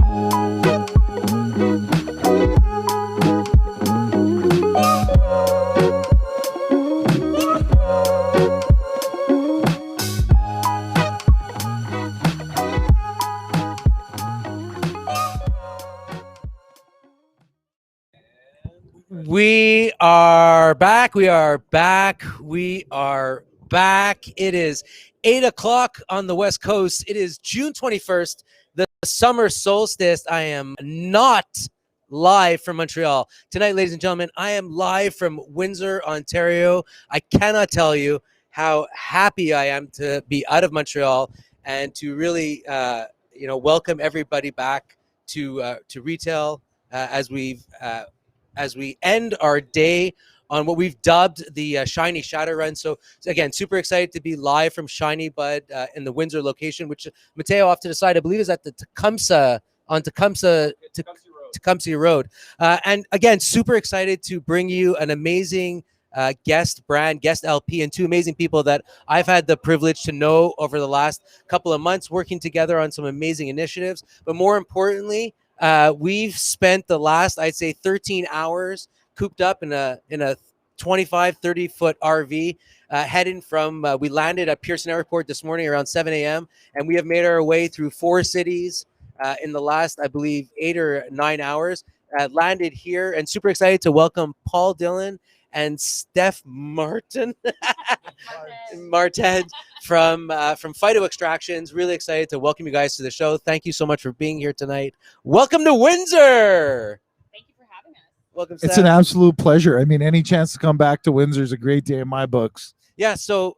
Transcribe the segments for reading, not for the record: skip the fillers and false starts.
We are back. We are back. We are back. It is 8 o'clock on the West Coast. It is June 21st, the summer solstice. I am not live from Montreal. Tonight, ladies and gentlemen, I am live from Windsor, Ontario. I cannot tell you how happy I am to be out of Montreal and to really, welcome everybody back to retail as we end our day on what we've dubbed the Shiny Shatter run. So again, super excited to be live from ShinyBud in the Windsor location, which Mateo off to the side, I believe is at the Tecumseh Road. And again, super excited to bring you an amazing guest LP, and two amazing people that I've had the privilege to know over the last couple of months, working together on some amazing initiatives. But more importantly, we've spent the last, I'd say, 13 hours cooped up in a 25, 30-foot RV, heading from, we landed at Pearson Airport this morning around 7 a.m., and we have made our way through 4 cities in the last, I believe, 8 or 9 hours. Landed here, and super excited to welcome Paul Dillon and Steph Martin from Phyto Extractions. Really excited to welcome you guys to the show. Thank you so much for being here tonight. Welcome to Windsor. Thank you for having us. Welcome, Steph. It's an absolute pleasure. I mean, any chance to come back to Windsor is a great day in my books. Yeah, so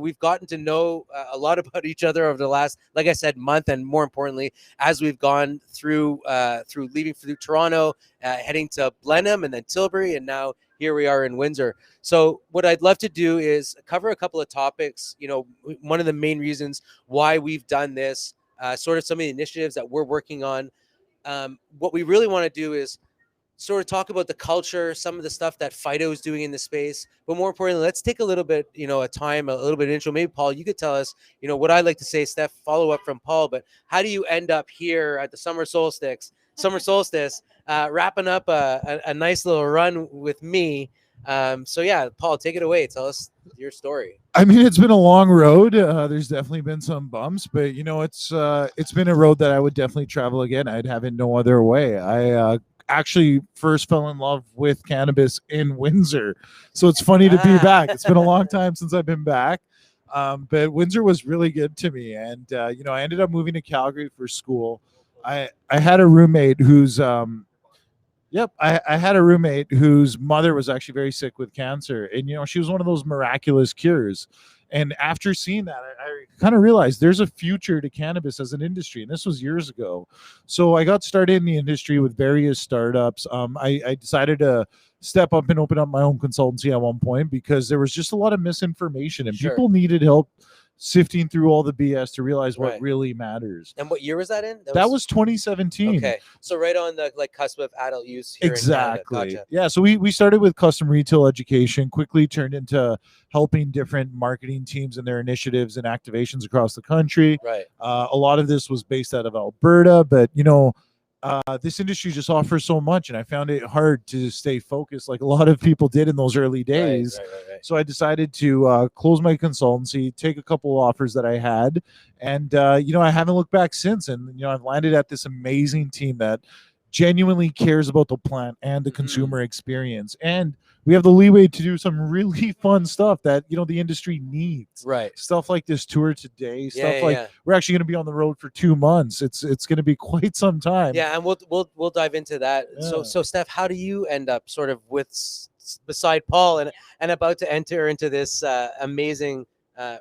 we've gotten to know a lot about each other over the last, like I said, month, and more importantly, as we've gone through leaving through Toronto, heading to Blenheim and then Tilbury, and now here we are in Windsor. So what I'd love to do is cover a couple of topics. One of the main reasons why we've done this, sort of some of the initiatives that we're working on. What we really want to do is sort of talk about the culture, some of the stuff that Phyto is doing in the space, but more importantly, let's take a little bit, a little bit of intro. Maybe Paul, you could tell us, what I like to say, Steph, follow up from Paul, but how do you end up here at the summer solstice, wrapping up a nice little run with me? So yeah, Paul, take it away. Tell us your story. I mean, it's been a long road. There's definitely been some bumps, but it's been a road that I would definitely travel again. I'd have it no other way. I actually first fell in love with cannabis in Windsor, so it's funny to be back. It's been a long time since I've been back, but Windsor was really good to me, and I ended up moving to Calgary for school. I had a roommate who's I had a roommate whose mother was actually very sick with cancer, and she was one of those miraculous cures. And after seeing that, I kind of realized there's a future to cannabis as an industry, and this was years ago. So I got started in the industry with various startups. I decided to step up and open up my own consultancy at one point because there was just a lot of misinformation, and people needed help sifting through all the BS to realize what really matters. And what year was that in? That was 2017. Okay, so right on the cusp of adult use here Exactly. in Canada. Gotcha. Yeah, so we started with custom retail education, quickly turned into helping different marketing teams and their initiatives and activations across the country. Right. A lot of this was based out of Alberta, but this industry just offers so much, and I found it hard to stay focused like a lot of people did in those early days. Right. So I decided to close my consultancy, take a couple offers that I had, and I haven't looked back since. And I've landed at this amazing team that genuinely cares about the plant and the consumer experience, and we have the leeway to do some really fun stuff that the industry needs. Right. Stuff like this tour today. We're actually going to be on the road for 2 months. It's going to be quite some time. Yeah, and we'll dive into that. Yeah. So Steph, how do you end up sort of beside Paul and about to enter into this amazing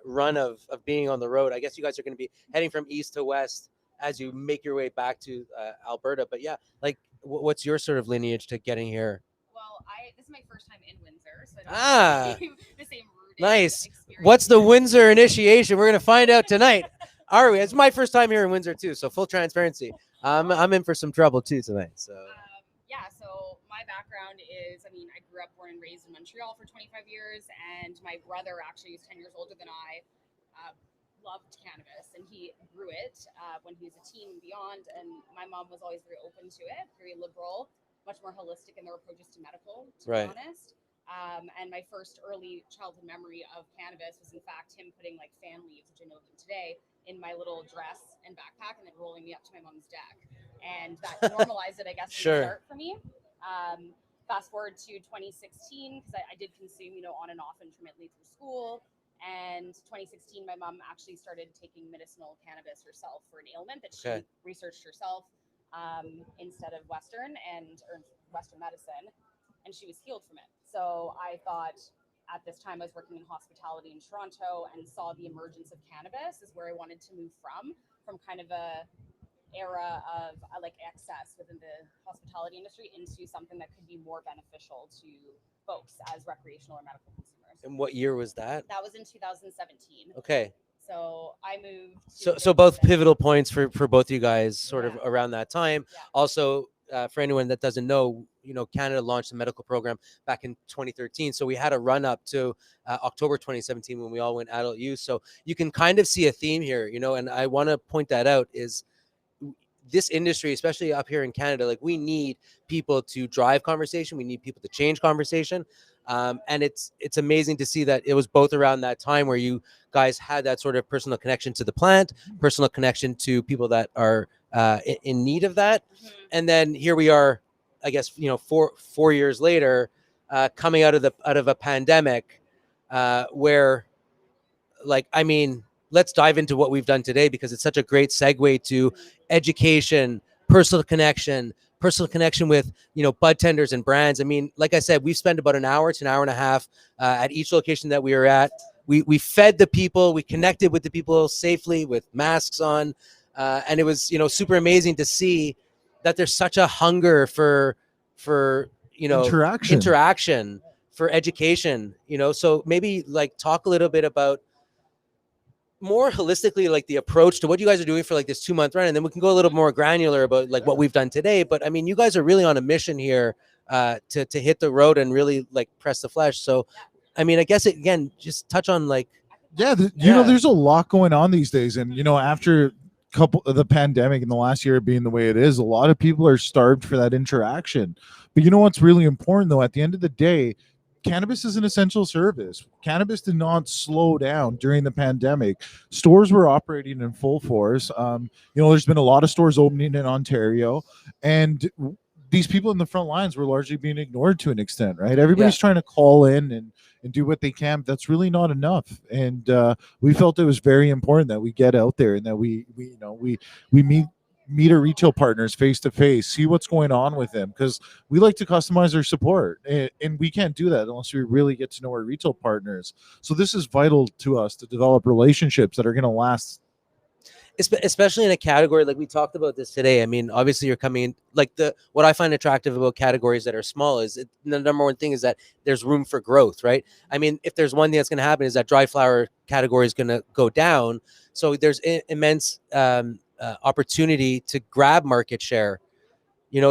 run of being on the road? I guess you guys are going to be heading from east to west as you make your way back to Alberta. But yeah, like what's your sort of lineage to getting here? Well, this is my first time in Windsor, so I don't have the same rooted nice. experience. What's the Windsor initiation? We're gonna find out tonight. Are we? It's my first time here in Windsor too, so full transparency. I'm in for some trouble too tonight. So so my background is, I grew up born and raised in Montreal for 25 years, and my brother actually is 10 years older than I. loved cannabis, and he grew it when he was a teen and beyond. And my mom was always very open to it, very liberal, much more holistic in their approaches to medical, to be honest. And my first early childhood memory of cannabis was, in fact, him putting like fan leaves, which I know them today, in my little dress and backpack, and then rolling me up to my mom's deck. And that normalized it, I guess, from the start for me. Fast forward to 2016, because I did consume, on and off intermittently through school. And 2016, my mom actually started taking medicinal cannabis herself for an ailment that she researched herself instead of Western medicine, and she was healed from it. So I thought at this time I was working in hospitality in Toronto and saw the emergence of cannabis is where I wanted to move from kind of a era of like excess within the hospitality industry into something that could be more beneficial to folks as recreational or medical consumers. And what year was that? That was in 2017. Okay. So I moved. So both pivotal points for both you guys sort of around that time. Yeah. Also, for anyone that doesn't know, Canada launched a medical program back in 2013. So we had a run up to October 2017 when we all went adult use. So you can kind of see a theme here, and I want to point that out is this industry, especially up here in Canada, like we need people to drive conversation. We need people to change conversation. And it's amazing to see that it was both around that time where you guys had that sort of personal connection to the plant, personal connection to people that are in need of that. And then here we are, I guess, 4 years later, coming out of a pandemic where, like, I mean, let's dive into what we've done today because it's such a great segue to education, personal connection with, bud tenders and brands. I mean, like I said, we've spent about an hour to an hour and a half at each location that we were at. We fed the people, we connected with the people safely with masks on. And it was, super amazing to see that there's such a hunger for interaction, for education, so maybe like talk a little bit about more holistically, like the approach to what you guys are doing for like this 2-month run. And then we can go a little more granular about like what we've done today. But I mean, you guys are really on a mission here to hit the road and really like press the flesh. So, I mean, I guess again, just touch on like, there's a lot going on these days. And, after the pandemic and the last year being the way it is, a lot of people are starved for that interaction. But what's really important though, at the end of the day, cannabis is an essential service. Cannabis did not slow down during the pandemic. Stores were operating in full force. There's been a lot of stores opening in Ontario, and these people in the front lines were largely being ignored to an extent, right? Everybody's trying to call in and do what they can, but that's really not enough. And we felt it was very important that we get out there and that we meet our retail partners face to face, see what's going on with them, because we like to customize our support, and we can't do that unless we really get to know our retail partners. So this is vital to us to develop relationships that are going to last. Especially in a category like we talked about this today. I mean, obviously you're coming in like what I find attractive about categories that are small is the number one thing is that there's room for growth, right? I mean, if there's one thing that's going to happen is that dry flower category is going to go down. So there's immense opportunity to grab market share,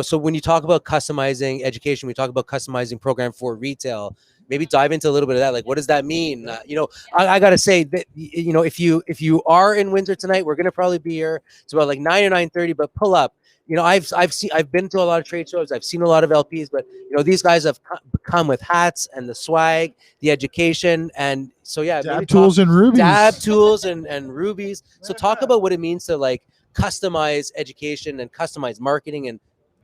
so when you talk about customizing education, we talk about customizing program for retail, maybe dive into a little bit of that. Like, what does that mean? I gotta say that, if you are in Windsor tonight, we're going to probably be here. It's about like 9 or 9:30, but pull up, I've been to a lot of trade shows. I've seen a lot of LPs, but these guys have come with hats and the swag, the education. And so, dab tools and rubies. So talk about what it means to like customize education and customize marketing and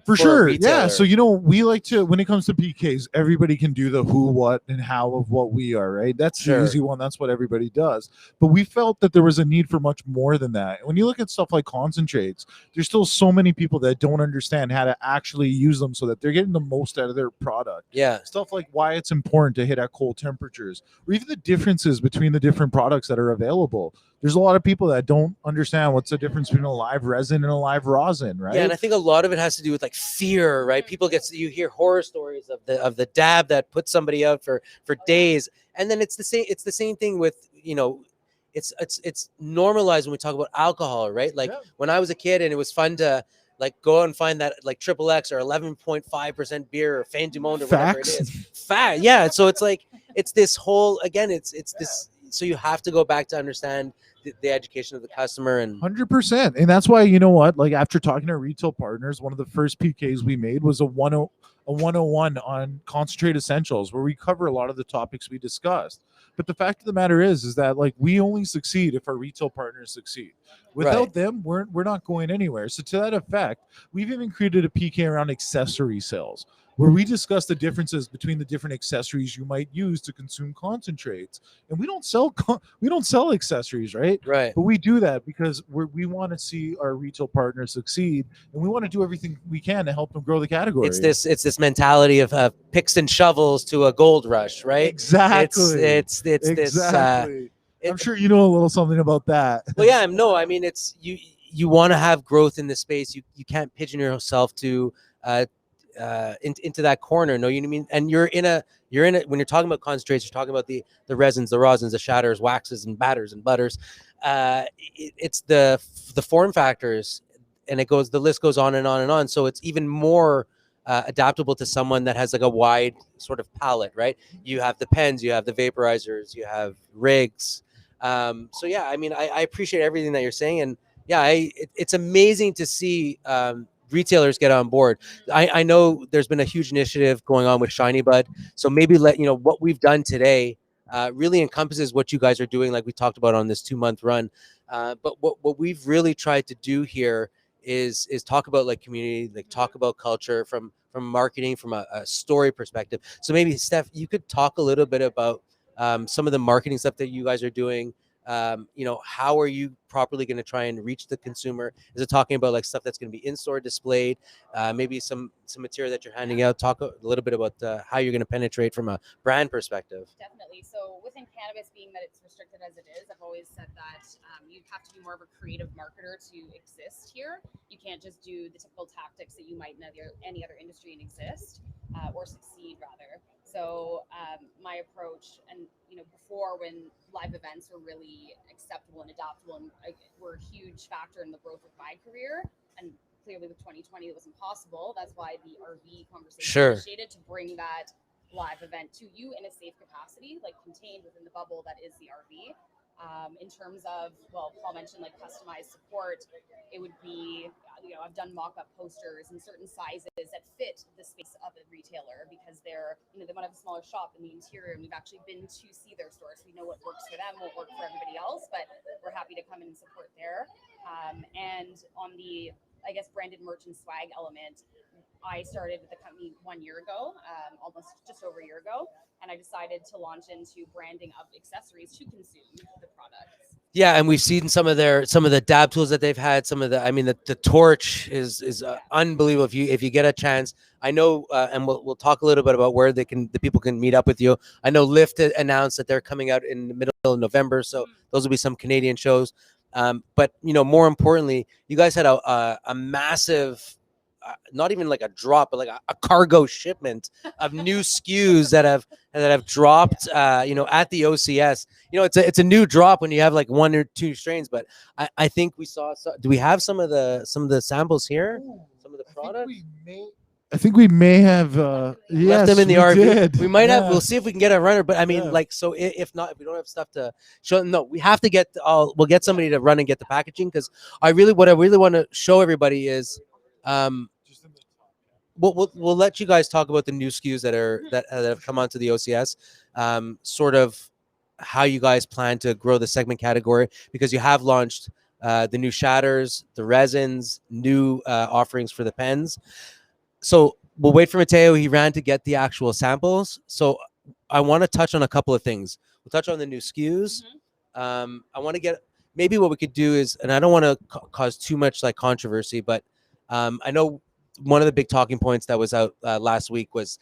for sure. Yeah. So, we like to, when it comes to PKs, everybody can do the who, what, and how of what we are, right? That's the easy one. That's what everybody does. But we felt that there was a need for much more than that. When you look at stuff like concentrates, there's still so many people that don't understand how to actually use them so that they're getting the most out of their product. Yeah. Stuff like why it's important to hit at cold temperatures, or even the differences between the different products that are available. There's a lot of people that don't understand what's the difference between a live resin and a live rosin, right? Yeah, and I think a lot of it has to do with like fear, right? People you hear horror stories of the dab that puts somebody out for days, and then it's the same thing with it's normalized when we talk about alcohol, right? Like when I was a kid and it was fun to like go and find that like XXX or 11.5% beer or Fin du Monde or whatever it is. Yeah, so it's like it's this whole again it's this. So you have to go back to understand the education of the customer. And 100%. And that's why, you know what, like after talking to our retail partners, one of the first PKs we made was a 101 on concentrate essentials, where we cover a lot of the topics we discussed. But the fact of the matter is that like we only succeed if our retail partners succeed. Without Right. them, we're not going anywhere. So to that effect, we've even created a PK around accessory sales, where we discuss the differences between the different accessories you might use to consume concentrates. And we don't sell accessories, right? right. But we do that because we want to see our retail partners succeed, and we want to do everything we can to help them grow the category. It's this mentality of picks and shovels to a gold rush, right? Exactly. It's this. Exactly. I'm sure you know a little something about that. Well, yeah, no, I mean, it's you want to have growth in this space. You can't pigeon yourself to into that corner. No, you know what I mean? And you're in a when you're talking about concentrates, you're talking about the resins, the rosins, the shatters, waxes, and batters and butters. It's the form factors, and the list goes on and on and on. So it's even more adaptable to someone that has like a wide sort of palette, right? You have the pens, you have the vaporizers, you have rigs. So yeah, I mean, I appreciate everything that you're saying, and yeah, it's amazing to see retailers get on board. I know there's been a huge initiative going on with ShinyBud, so maybe what we've done today really encompasses what you guys are doing, like we talked about on this 2-month run. But what we've really tried to do here is talk about like community, like talk about culture from marketing, from a story perspective. So maybe Steph, you could talk a little bit about some of the marketing stuff that you guys are doing. How are you properly going to try and reach the consumer? Is it talking about like stuff that's going to be in-store displayed? Maybe some material that you're handing out. Talk a little bit about how you're going to penetrate from a brand perspective. Definitely. So within cannabis, being that it's restricted as it is, I've always said that you have to be more of a creative marketer to exist here. You can't just do the typical tactics that you might in any other industry and exist or succeed rather. So my approach, and before, when live events were really acceptable and adaptable and were a huge factor in the growth of my career, and clearly with 2020 it was impossible. That's why the RV conversation initiated, to bring that live event to you in a safe capacity, like contained within the bubble that is the RV. In terms of, well, Paul mentioned like customized support, it would be, I've done mock-up posters in certain sizes that fit the space of a retailer, because they're, they might have a smaller shop in the interior, and we've actually been to see their stores. We know what works for them, won't work for everybody else, but we're happy to come in and support there. And on the, I guess, branded merch and swag element, I started with the company 1 year ago, almost just over a year ago, and I decided to launch into branding of accessories to consume the products. Yeah, and we've seen some of the dab tools that they've had. Some of the torch is unbelievable. If you get a chance, I know, and we'll talk a little bit about where the people can meet up with you. I know Lyft announced that they're coming out in the middle of November, so those will be some Canadian shows. But more importantly, you guys had a massive, not even like a drop, but like a cargo shipment of new SKUs that have dropped, at the OCS. It's a new drop when you have like 1 or 2 strains, but I think we saw. Do we have some of the samples here? Some of the products. I think we may have left them in the RV. Did. We might have. We'll see if we can get a runner. But I mean, so if not, if we don't have stuff to show, no, we have to get. We'll get somebody to run and get the packaging, because what I really want to show everybody is. We'll let you guys talk about the new SKUs that have come onto the OCS, sort of how you guys plan to grow the segment category, because you have launched the new shatters, the resins, new offerings for the pens. So we'll wait for Mateo. He ran to get the actual samples. So I want to touch on a couple of things. We'll touch on the new SKUs. I want to get, maybe what we could do is, and I don't want to cause too much like controversy, but I know one of the big talking points that was out last week was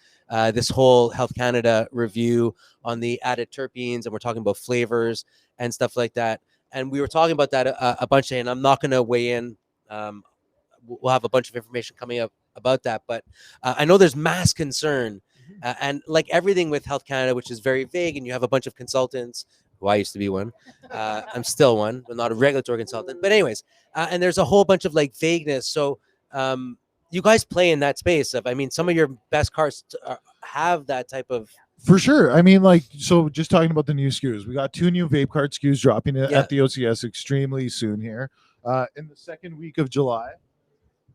this whole Health Canada review on the added terpenes, and we're talking about flavors and stuff like that. And we were talking about that a bunch today, and I'm not going to weigh in. We'll have a bunch of information coming up about that, but I know there's mass concern, and like everything with Health Canada, which is very vague, and you have a bunch of consultants. Who I used to be one. I'm still one, but not a regulatory consultant. But anyways, and there's a whole bunch of like vagueness. So you guys play in that space of, I mean, some of your best cards have that type of For sure. I mean, like, so just talking about the new SKUs, we got 2 new vape card SKUs dropping at the OCS extremely soon here, in the second week of July.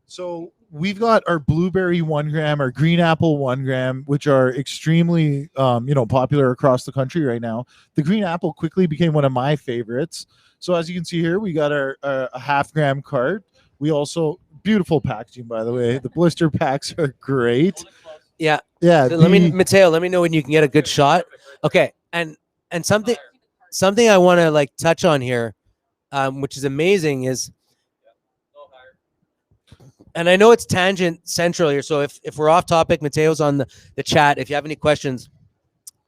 So we've got our blueberry 1 gram, our green apple 1 gram, which are extremely, popular across the country right now. The green apple quickly became one of my favorites. So as you can see here, we got our a half gram cart. We also, beautiful packaging, by the way. The blister packs are great. Yeah. Yeah. So Mateo, let me know when you can get a good shot. Okay. And something I want to like touch on here, which is amazing, is, and I know it's tangent central here, so if we're off topic, Mateo's on the chat. If you have any questions,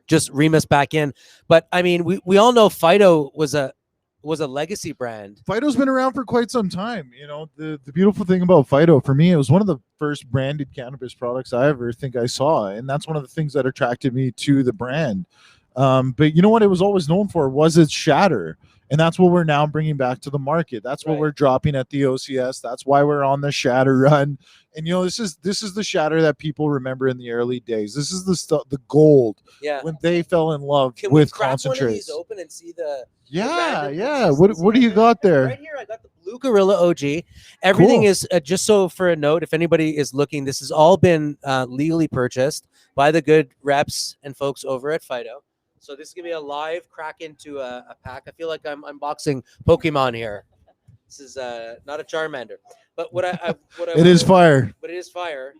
just ream us back in. But I mean, we all know Phyto was a legacy brand. Phyto's been around for quite some time. You know, the beautiful thing about Phyto, for me, it was one of the first branded cannabis products I ever think I saw, and that's one of the things that attracted me to the brand. But you know what it was always known for was its shatter. And that's what we're now bringing back to the market. That's what we're dropping at the OCS. That's why we're on the shatter run. And this is the shatter that people remember in the early days. This is the gold. Yeah. When they fell in love Can with we crack concentrates. one of these open and see the Yeah. What do you got there? Right here, I got the Blue Gorilla OG. Everything is just so for a note, if anybody is looking, this has all been legally purchased by the good reps and folks over at Phyto. So this is gonna be a live crack into a pack. I feel like I'm unboxing Pokemon here. This is not a Charmander, but it is fire. But it is fire.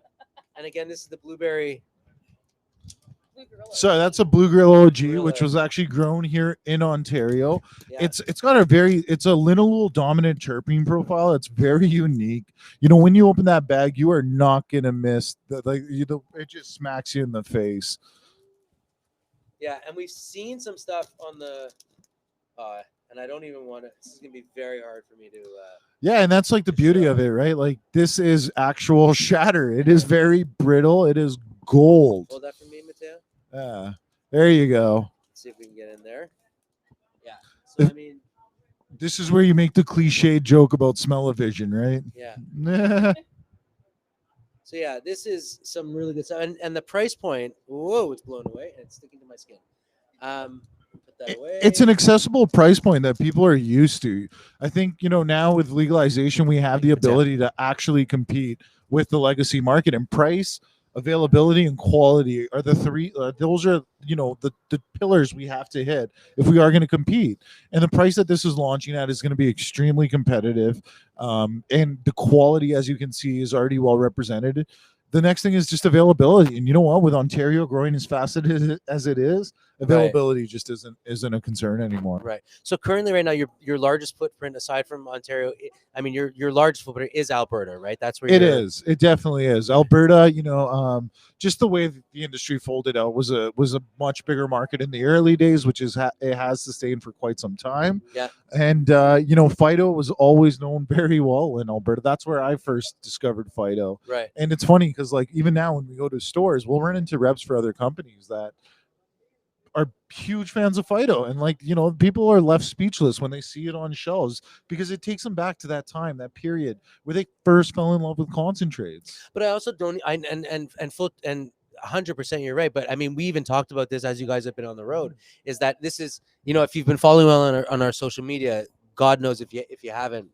And again, this is the blueberry. So that's a Blue Gorilla OG, which was actually grown here in Ontario. Yeah. It's got it's a linalool dominant terpene profile. It's very unique. When you open that bag, you are not gonna miss it just smacks you in the face. Yeah, and we've seen some stuff on the, and I don't even want to. This is gonna be very hard for me to. Yeah, and that's like the beauty of it, right? Like this is actual shatter. It is very brittle. It is gold. Hold that for me, Mateo. Yeah, there you go. Let's see if we can get in there. Yeah. So I mean, this is where you make the cliched joke about smell-o-vision, right? Yeah. So yeah, this is some really good stuff, and the price point. Whoa, it's blown away and it's sticking to my skin. Put that away. It's an accessible price point that people are used to. I think now with legalization, we have the ability to actually compete with the legacy market, and price, availability, and quality are the three. Those are the pillars we have to hit if we are going to compete. And the price that this is launching at is going to be extremely competitive. And the quality, as you can see, is already well represented. The next thing is just availability. And you know what? With Ontario growing as fast as it is, availability just isn't a concern anymore. Right. So currently, right now, your largest footprint aside from Ontario, I mean, your largest footprint is Alberta, right? That's where it is. It definitely is. Alberta, just the way that the industry folded out was a much bigger market in the early days, which is it has sustained for quite some time. Yeah. And Phyto was always known very well in Alberta. That's where I first discovered Phyto. Right. And it's funny because like even now when we go to stores, we'll run into reps for other companies that are huge fans of Phyto, and people are left speechless when they see it on shelves because it takes them back to that time, that period where they first fell in love with concentrates. But I also don't, and 100% you're right. But I mean, we even talked about this as you guys have been on the road. Is that this is if you've been following on our social media, God knows if you haven't,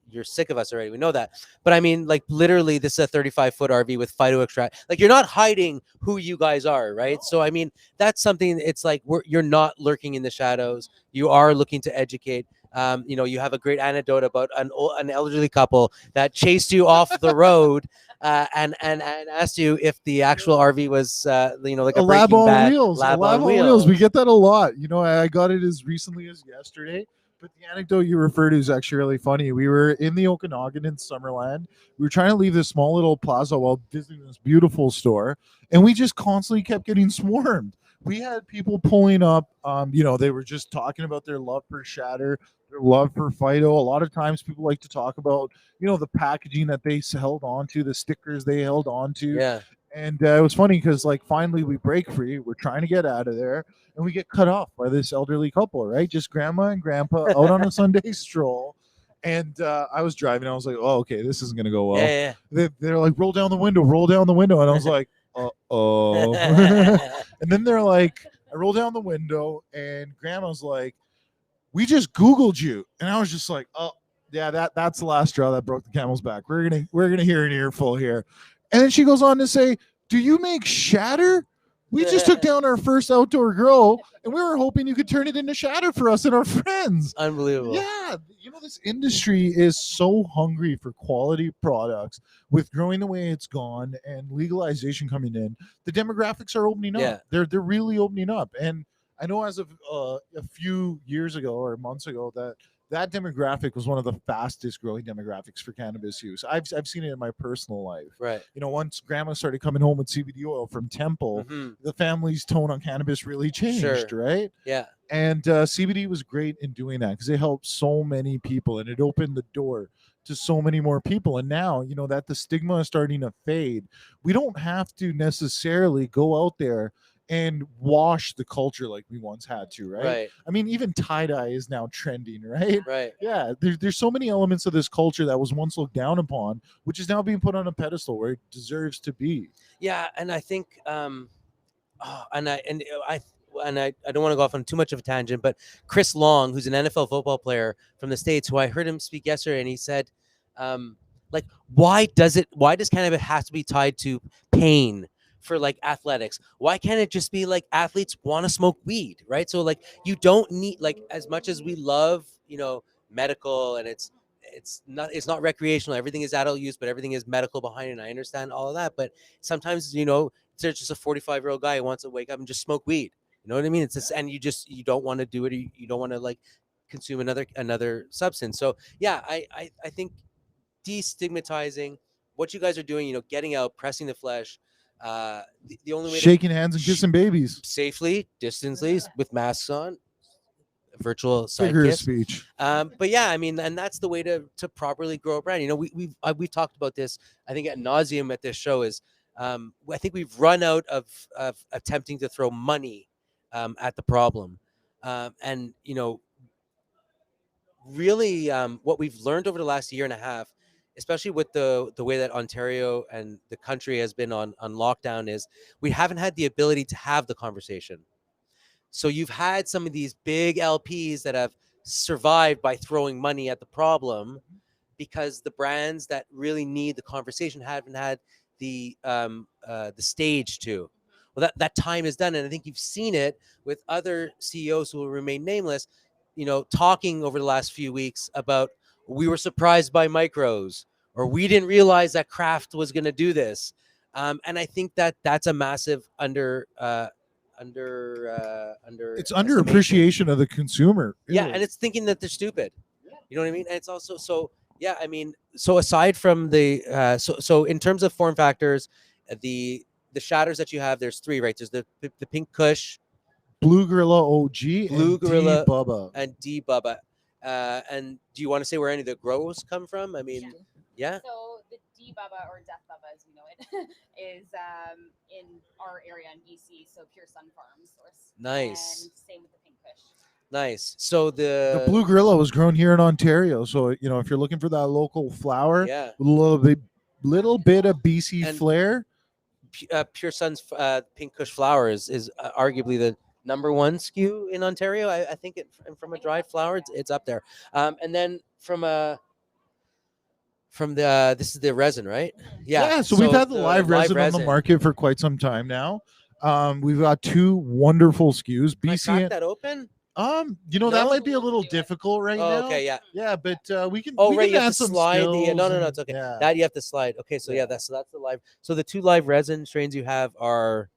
you're sick of us already. We know that. But I mean, like literally, this is a 35-foot RV with Phyto Extract. Like you're not hiding who you guys are, right? No. So I mean, that's something. It's like you're not lurking in the shadows. You are looking to educate. You have a great anecdote about an elderly couple that chased you off the road and asked you if the actual RV was like a lab on wheels. Lab on wheels. We get that a lot. I got it as recently as yesterday. But the anecdote you referred to is actually really funny. We were in the Okanagan in Summerland. We were trying to leave this small little plaza while visiting this beautiful store, and we just constantly kept getting swarmed. We had people pulling up. They were just talking about their love for Shatter, their love for Phyto. A lot of times people like to talk about, the packaging that they held onto, the stickers they held onto. Yeah. And it was funny because finally we break free. We're trying to get out of there. And we get cut off by this elderly couple, right? Just grandma and grandpa out on a Sunday stroll. And I was driving. I was like, oh, okay, this isn't going to go well. Yeah. They're like, roll down the window. And I was like, uh-oh. And then they're like, I roll down the window and grandma's like, we just Googled you. And I was just like, oh, yeah, that's the last straw that broke the camel's back. We're gonna hear an earful here. And then she goes on to say, do you make Shatter? We just took down our first outdoor grow and we were hoping you could turn it into Shatter for us and our friends. Unbelievable. Yeah, this industry is so hungry for quality products. With growing the way it's gone and legalization coming in, the demographics are opening up. Yeah. They're really opening up. And I know as of a few years ago or months ago that demographic was one of the fastest growing demographics for cannabis use. I've seen it in my personal life. Right. Once grandma started coming home with CBD oil from Temple, the family's tone on cannabis really changed, right? Yeah. And CBD was great in doing that because it helped so many people and it opened the door to so many more people. And now, that the stigma is starting to fade, we don't have to necessarily go out there and wash the culture like we once had to, right? I mean, even tie-dye is now trending, right? Right. Yeah, there's so many elements of this culture that was once looked down upon, which is now being put on a pedestal where it deserves to be. Yeah, and I think, and I don't want to go off on too much of a tangent, but Chris Long, who's an NFL football player from the States, who I heard him speak yesterday, and he said, like, why does cannabis have to be tied to pain for like athletics? Why can't it just be like athletes want to smoke weed, right? So like you don't need, like, as much as we love, medical, and it's not recreational, everything is adult use, but everything is medical behind it, and I understand all of that, but sometimes there's just a 45-year-old guy who wants to wake up and just smoke weed. You know what I mean? It's just, and you don't want to do it. You don't want to like consume another substance. So yeah, I think destigmatizing what you guys are doing, getting out, pressing the flesh, the only way shaking hands and kissing babies safely, distantly, with masks on, virtual side figure of kiss. speech. But yeah, I mean, and that's the way to properly grow a brand. We've talked about this, I think, at nauseum at this show. Is I think we've run out of attempting to throw money at the problem, and really what we've learned over the last year and a half, especially with the way that Ontario and the country has been on lockdown, is we haven't had the ability to have the conversation. So you've had some of these big LPs that have survived by throwing money at the problem because the brands that really need the conversation haven't had the stage to. Well, that time is done, and I think you've seen it with other CEOs who will remain nameless, talking over the last few weeks about, we were surprised by micros, or we didn't realize that craft was going to do this, and I think that's a massive it's underappreciation of the consumer. Yeah, and it's thinking that they're stupid. You know what I mean? And it's also, so yeah, I mean, so aside from the so in terms of form factors, the shatters that you have, there's three, right? There's the Pink Kush, Blue Gorilla OG, Blue Gorilla, D Bubba, and D Bubba. And do you want to say where any of the grows come from? I mean, yeah. So the D Bubba, or Death Bubba as we know it, is in our area in BC, so Pure Sun Farms source. Nice. And same with the Pink Kush. Nice. So the Blue Gorilla was grown here in Ontario. So if you're looking for that local flower, yeah, with a little bit of BC flair. Pure Sun's Pink Kush flower is arguably the #1 SKU in Ontario. I think from a dried flower, it's up there. And then from the this is the resin, right? Yeah. So we've had the live resin on the market for quite some time now. We've got two wonderful SKUs. Can I crack that open? That might be a little difficult right now. Okay, yeah. Yeah, but we can. Oh, we right, can you have add to some slide the. skills No, it's okay. Yeah. That you have to slide. Okay, so that's the live. So the two live resin strains you have are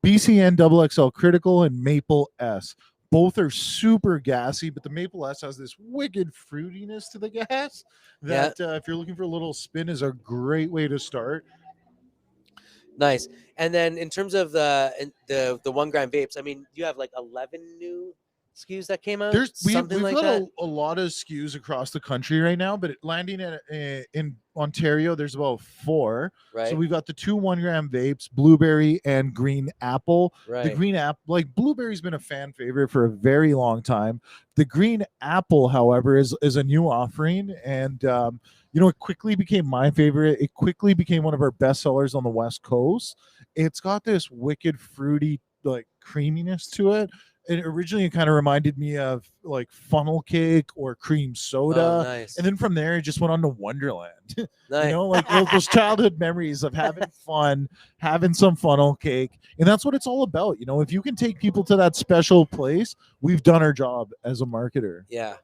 BCN XXL Critical and Maple S. Both are super gassy, but the Maple S has this wicked fruitiness to the gas that if you're looking for a little spin, is a great way to start. Nice. And then in terms of the 1 gram vapes, I mean, you have like 11 new SKUs that came out. We've got a lot of SKUs across the country right now, but landing in Ontario, there's about 4. Right. So we've got the 2 1 gram vapes, blueberry and green apple. Right. The green apple, like blueberry's been a fan favorite for a very long time. The green apple, however, is a new offering, and it quickly became my favorite. It quickly became one of our best sellers on the West Coast. it's got this wicked fruity like creaminess to it. And originally, it kind of reminded me of like funnel cake or cream soda. Oh, nice. And then from there, it just went on to Wonderland. Nice. You know, like those childhood memories of having fun, having some funnel cake. And that's what it's all about. You know, if you can take people to that special place, we've done our job as a marketer. Yeah.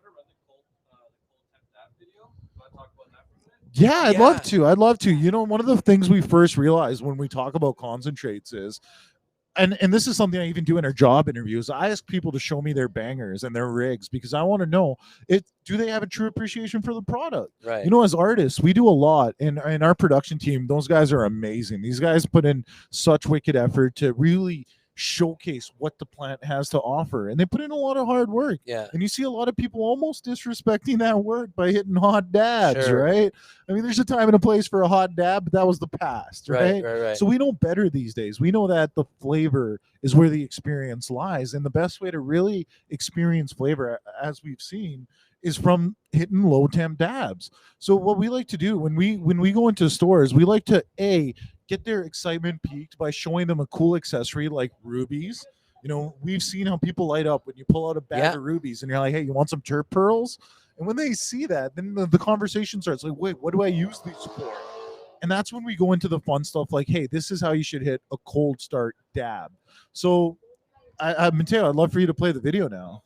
Yeah, I'd Yeah. love to. I'd love to. You know, one of the things we first realized when we talk about concentrates is, and this is something I even do in our job interviews. I ask people to show me their bangers and their rigs because I want to know do they have a true appreciation for the product? Right. You know, as artists, we do a lot, and our production team, those guys are amazing. These guys put in such wicked effort to really showcase what the plant has to offer, and they put in a lot of hard work. Yeah. And you see a lot of people almost disrespecting that work by hitting hot dabs, Sure. right? I mean, there's a time and a place for a hot dab, but that was the past, right? Right. So we know better these days. We know that the flavor is where the experience lies, and the best way to really experience flavor, as we've seen, is from hitting low temp dabs. So what we like to do when we go into stores, we like to get their excitement peaked by showing them a cool accessory like rubies. You know, we've seen how people light up when you pull out a bag of rubies and you're like, hey, you want some terp pearls? And when they see that, then the conversation starts like, wait, what do I use these for? And that's when we go into the fun stuff like, hey, this is how you should hit a cold start dab. So Mateo, I'd love for you to play the video now.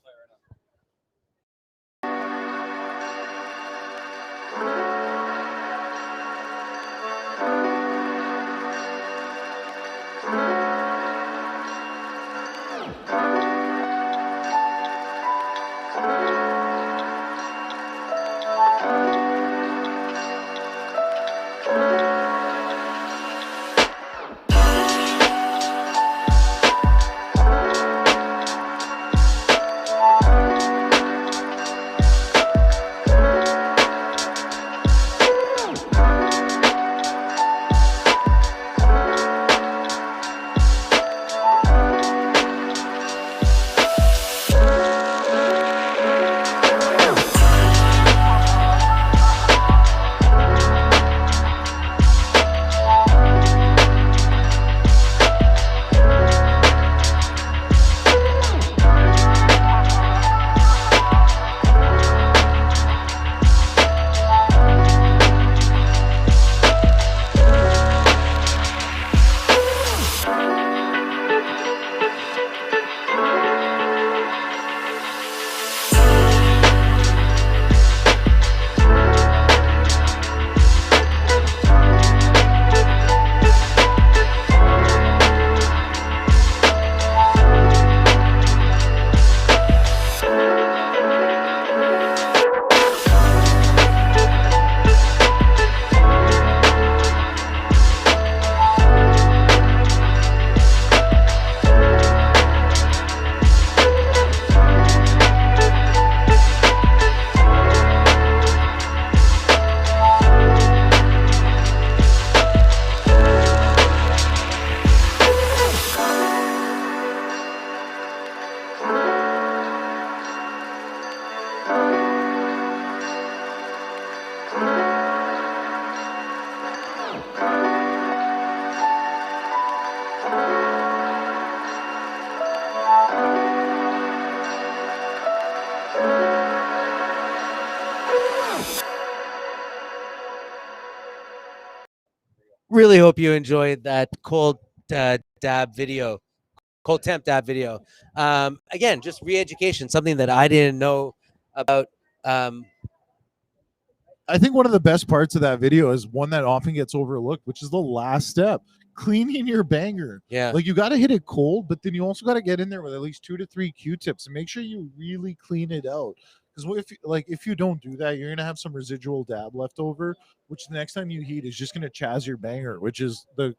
Really hope you enjoyed that cold dab video, cold temp dab video. Again, just re-education, something that I didn't know about. I think one of the best parts of that video is one that often gets overlooked, which is the last step, cleaning your banger. Yeah. Like you got to hit it cold, but then you also got to get in there with at least 2 to 3 Q-tips and make sure you really clean it out. Because if you don't do that, you're gonna have some residual dab left over, which the next time you heat is just gonna chaz your banger, which is the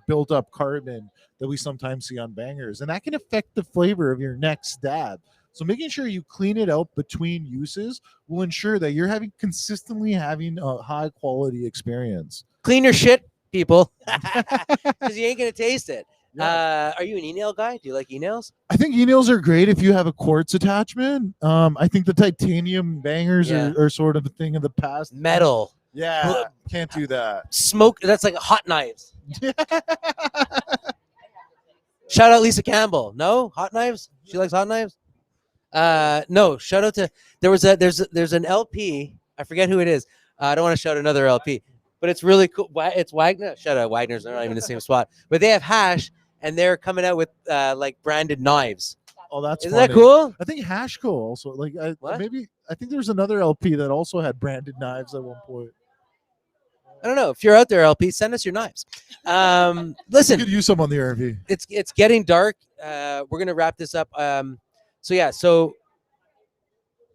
built up carbon that we sometimes see on bangers, and that can affect the flavor of your next dab. So making sure you clean it out between uses will ensure that you're consistently having a high quality experience. Clean your shit, people, because you ain't gonna taste it. Yeah. Are you an e-nail guy? Do you like e-nails? I think e-nails are great if you have a quartz attachment. I think the titanium bangers are sort of a thing of the past. Metal. Yeah, can't do that. Smoke. That's like hot knives. Shout out Lisa Campbell. No hot knives. She likes hot knives. No. Shout out to there's an LP. I forget who it is. I don't want to shout another LP, but it's really cool. It's Wagner. Shout out Wagner's. They're not even in the same spot, but they have Hash, and they're coming out with like branded knives. Oh, that's Isn't funny. that cool? I think Hashco also like What? maybe I think there's another LP that also had branded knives at one point. I don't know. If you're out there, LP, send us your knives. Listen, You could use some on the RV. it's getting dark. We're gonna wrap this up. So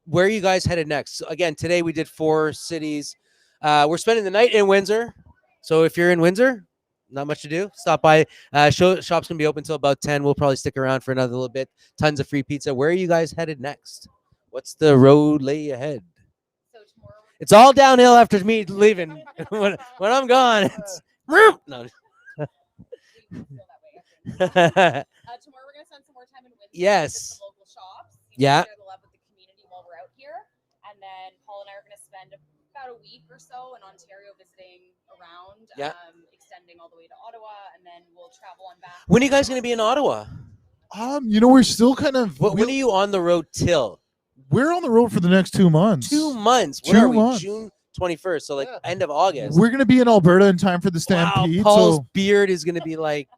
where are you guys headed next? So again, today we did 4 cities. We're spending the night in Windsor. So if you're in Windsor, not much to do. Stop by. Shop's gonna be open until about 10. We'll probably stick around for another little bit. Tons of free pizza. Where are you guys headed next? What's the road lay ahead? So tomorrow It's all downhill after me leaving. when I'm gone, it's no. we feel that way. Tomorrow we're gonna spend some more time in Windsor. Yes. Visit the local shops. Yeah. Share the love with the community while we're out here, and then Paul and I are gonna spend about a week or so in Ontario visiting around. Yeah. Extending all the way to Ottawa, and then we'll travel on back. When are you guys gonna be in Ottawa? We're still kind of When are you on the road till? we're on the road for the next 2 months. 2 months. When 2 are we? months. June 21st. So like Yeah. end of August. We're gonna be in Alberta in time for the Stampede. Wow, Paul's So beard is gonna be like.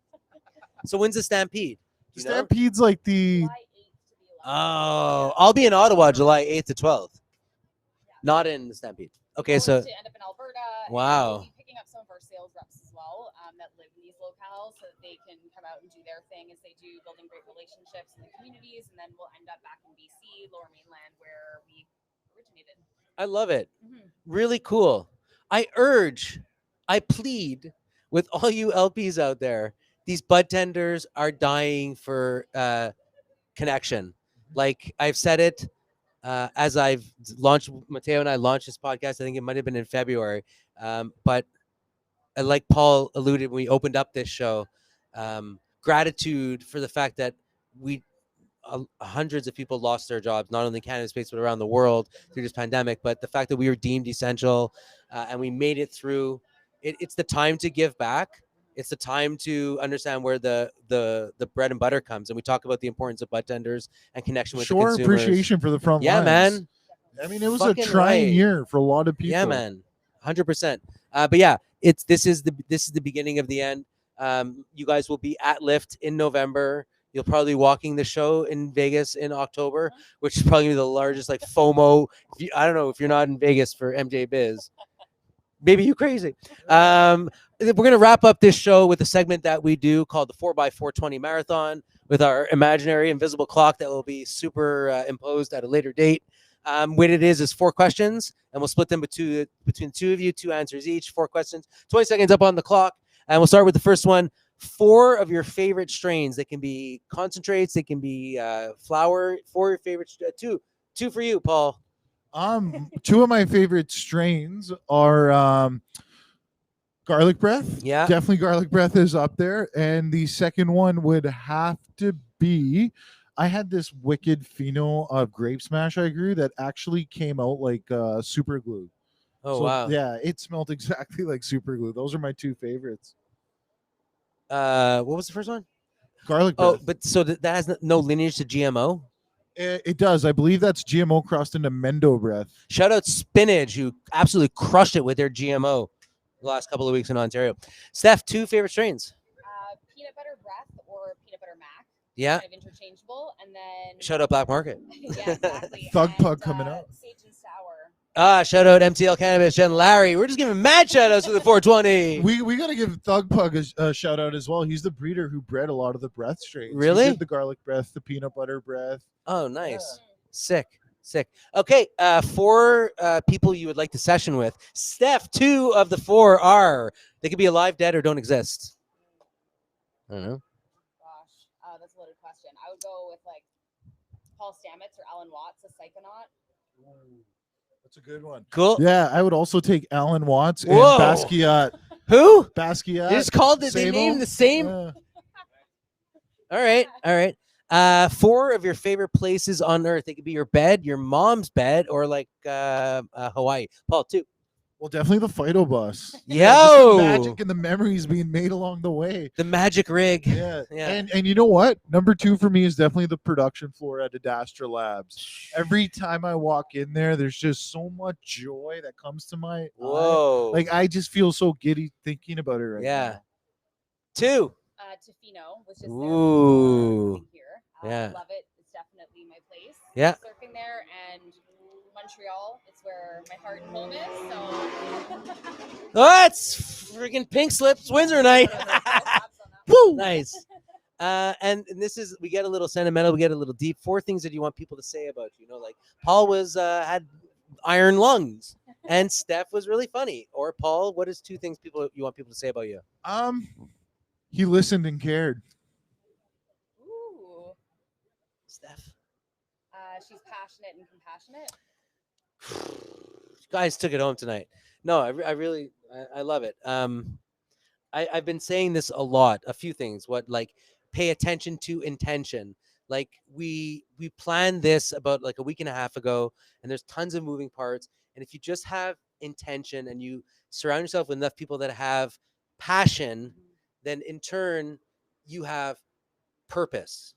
So when's the Stampede? the You know? Stampede's like the July 8th to the 11th. Oh, I'll be in Ottawa July 8th to 12th. Not in the Stampede. Okay, Goal so is to end up in Alberta. and Wow. We'll be picking up some of our sales reps as well that live in these locales, so that they can come out and do their thing as they do, building great relationships in the communities, and then we'll end up back in BC, Lower Mainland, where we originated. I love it. Mm-hmm. Really cool. I plead with all you LPs out there. These bud tenders are dying for connection. Like I've said it as I've launched. Mateo and I launched this podcast. I think it might have been in February, but like Paul alluded when we opened up this show, gratitude for the fact that we hundreds of people lost their jobs, not only in Canada space, but around the world through this pandemic. But the fact that we were deemed essential and we made it through, it's the time to give back. It's the time to understand where the bread and butter comes. And we talk about the importance of bud tenders and connection with the consumers. appreciation for the front Yeah, lines. man. I mean, it was Fucking a trying right. year for a lot of people. Yeah, man. 100%. But yeah, this is the beginning of the end. You guys will be at Lyft in November. You'll probably be walking the show in Vegas in October, which is probably the largest like FOMO. I don't know if you're not in Vegas for MJ Biz. Maybe you crazy. We're going to wrap up this show with a segment that we do called the 4x420 Marathon with our imaginary invisible clock that will be superimposed at a later date. What it is 4 questions, and we'll split them between 2 of you, 2 answers each, 4 questions, 20 seconds up on the clock. And we'll start with the first one. 4 of your favorite strains. They can be concentrates, they can be flower. 4 of your favorite, 2 for you, Paul. 2 of my favorite strains are garlic breath. Yeah. Definitely garlic breath is up there. And the second one would have to be, I had this wicked pheno of grape smash I grew that actually came out like super glue. Oh, So, wow. Yeah, it smelled exactly like super glue. Those are my 2 favorites. What was the first one? Garlic breath. Oh, but so that has no lineage to GMO? It does. I believe that's GMO crossed into Mendo breath. Shout out Spinach, who absolutely crushed it with their GMO the last couple of weeks in Ontario. Steph, 2 favorite strains. Peanut butter breath or peanut butter mac. Yeah. Kind of interchangeable, and then Shout out Black Market. yeah, exactly. Thug and, Pug coming up. Sage and sour. Shout out MTL Cannabis, Jen Larry. We're just giving mad shout outs to the 420. We got to give Thug Pug a shout out as well. He's the breeder who bred a lot of the breath strains. Really? He did the garlic breath, the peanut butter breath. Oh, nice. Sick. Okay, 4 people you would like to session with. Steph, 2 of the 4 are, they could be alive, dead, or don't exist. I don't know. Gosh, that's a loaded question. I would go with like Paul Stamets or Alan Watts, a psychonaut. That's a good one. Cool. Yeah, I would also take Alan Watts and Whoa. Basquiat. Who? Basquiat. They just called it. They Sable. named the same. Yeah. All right. 4 of your favorite places on earth. They could be your bed, your mom's bed, or like Hawaii. Paul, 2. Well, definitely the Phyto bus. Yo! Just the magic and the memories being made along the way. The magic rig. Yeah. Yeah. And you know what? Number 2 for me is definitely the production floor at the Dastra Labs. Every time I walk in there, there's just so much joy that comes to my eye. Whoa. Like, I just feel so giddy thinking about it right Yeah. now. 2. Tofino was just Ooh. there here. Yeah. I love it. It's definitely my place. Yeah. Surfing there, and Montreal, it's where my heart and home is. So Oh, it's freaking pink slips Windsor night. Woo! Nice. And this is, we get a little sentimental, we get a little deep. 4 things that you want people to say about you. You know, like Paul was had iron lungs, and Steph was really funny. Or Paul, what is 2 things you want people to say about you? He listened and cared. Ooh. Steph. She's passionate and compassionate. You guys took it home tonight. No, I really love it. I've been saying this a lot. A few things. What, like, pay attention to intention. Like, we planned this about like a week and a half ago, and there's tons of moving parts. And if you just have intention and you surround yourself with enough people that have passion, then in turn you have purpose.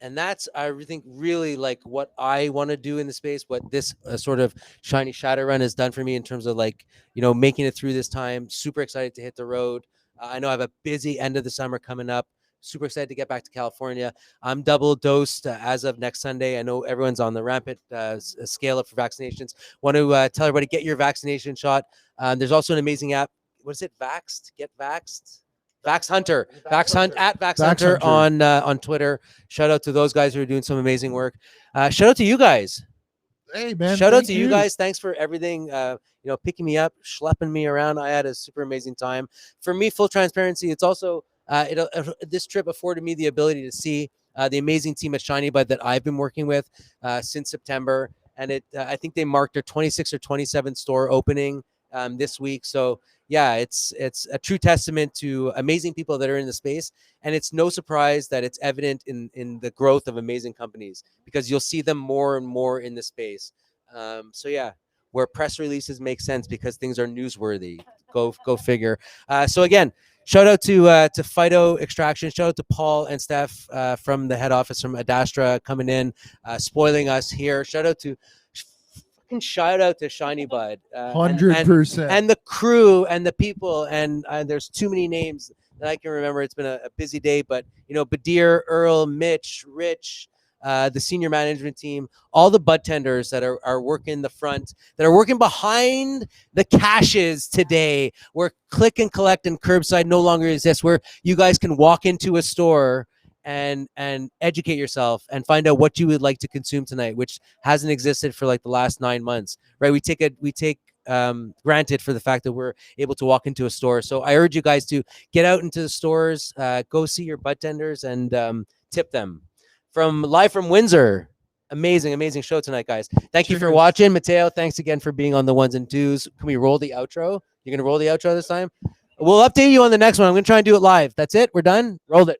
And that's, I think, really like what I want to do in the space, what this sort of Shiny Shatter run has done for me in terms of, like, you know, making it through this time. Super excited to hit the road. I know I have a busy end of the summer coming up. Super excited to get back to California. I'm double dosed as of next Sunday. I know everyone's on the rampant scale up for vaccinations. Want to tell everybody, get your vaccination shot. There's also an amazing app. What is it? Vaxxed? Get Vaxxed? Vax Hunter, Vax Hunt at Vax Hunter on Twitter. Shout out to those guys who are doing some amazing work. Shout out to you guys. Hey man, shout out to you guys. Thanks for everything. You know, picking me up, schlepping me around. I had a super amazing time. For me, full transparency, it's also this trip afforded me the ability to see the amazing team at ShinyBud that I've been working with since September, and I think they marked their 26th or 27th store opening this week. So yeah, it's a true testament to amazing people that are in the space, and it's no surprise that it's evident in the growth of amazing companies, because you'll see them more and more in the space. So yeah, where press releases make sense because things are newsworthy. Go figure. So again, shout out to Phyto Extractions. Shout out to Paul and Steph from the head office from Dastra coming in, spoiling us here. Shout out to ShinyBud, 100%, and the crew and the people, and there's too many names that I can remember. It's been a busy day, but you know, Badir, Earl, Mitch, Rich, the senior management team, all the bud tenders that are working the front, that are working behind the caches today, where click and collect and curbside no longer exists, where you guys can walk into a store and educate yourself and find out what you would like to consume tonight, which hasn't existed for like the last 9 months, right? We take granted for the fact that we're able to walk into a store. So I urge you guys to get out into the stores, go see your bud tenders, and tip them. Live from Windsor. Amazing show tonight, guys. Thank you for watching. Mateo, thanks again for being on the ones and twos. Can we roll the outro? You're gonna roll the outro this time? We'll update you on the next one. I'm gonna try and do it live. That's it. We're done. Rolled it.